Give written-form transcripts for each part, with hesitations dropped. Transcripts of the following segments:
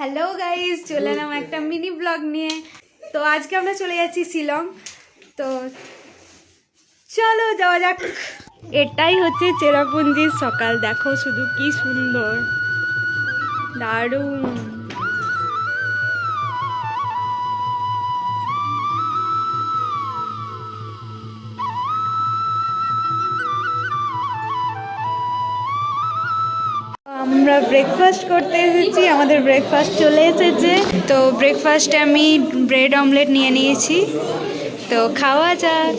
Hello guys, চলে এলাম একটা মিনি ব্লগ নিয়ে। তো আজকে আমরা চলে যাচ্ছি শিলং। তো চলো যাওয়া যাক। এটাই হচ্ছে চেরাপুঞ্জির সকাল, দেখো শুধু কি সুন্দর, দারুণ। আমরা ব্রেকফাস্ট করতে এসেছি, আমাদের ব্রেকফাস্ট চলে এসেছে। তো ব্রেকফাস্টে আমি ব্রেড অমলেট নিয়ে নিয়েছি, তো খাওয়া যাক।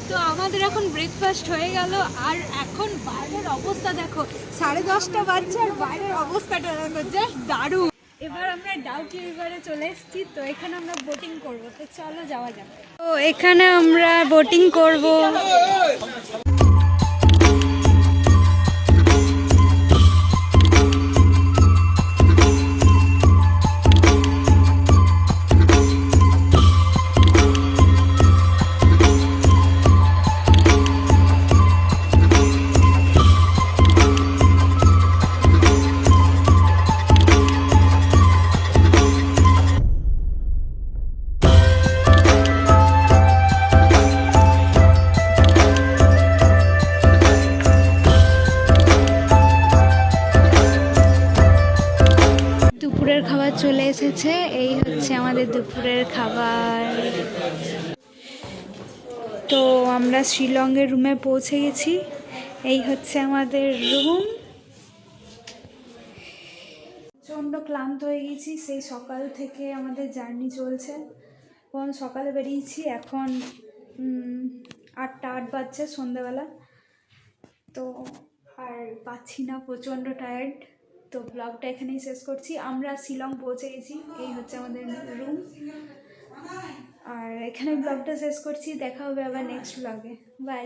তো আমাদের এখন ব্রেকফাস্ট হয়ে গেল, আর এখন বাইরের অবস্থা দেখো, 10:30 বাজছে আর বাইরের অবস্থাটা দেখো, জাস্ট দারুণ। এবার আমরা ডাউকি রিভারে চলে এসেছি, তো এখানে আমরা বোটিং করব, তো চলো যাওয়া যাক। তো এখানে আমরা বোটিং করব। দুপুরের খাবার চলে এসেছে, এই হচ্ছে আমাদের দুপুরের খাবার। তো আমরা শিলংয়ের রুমে পৌঁছে গেছি, এই হচ্ছে আমাদের রুম। প্রচণ্ড ক্লান্ত হয়ে গেছি, সেই সকাল থেকে আমাদের জার্নি চলছে। এখন সকালে বেরিয়েছি, এখন 8 বাজছে সন্ধ্যেবেলা। তো আর পাচ্ছি না, প্রচণ্ড টায়ার্ড। তো ব্লগটা এখানেই শেষ করছি। আমরা শিলং পৌঁছে গেছি, এই হচ্ছে আমাদের রুম, আর এখানে ব্লগটা শেষ করছি। দেখা হবে আবার নেক্সট ব্লগে। বাই।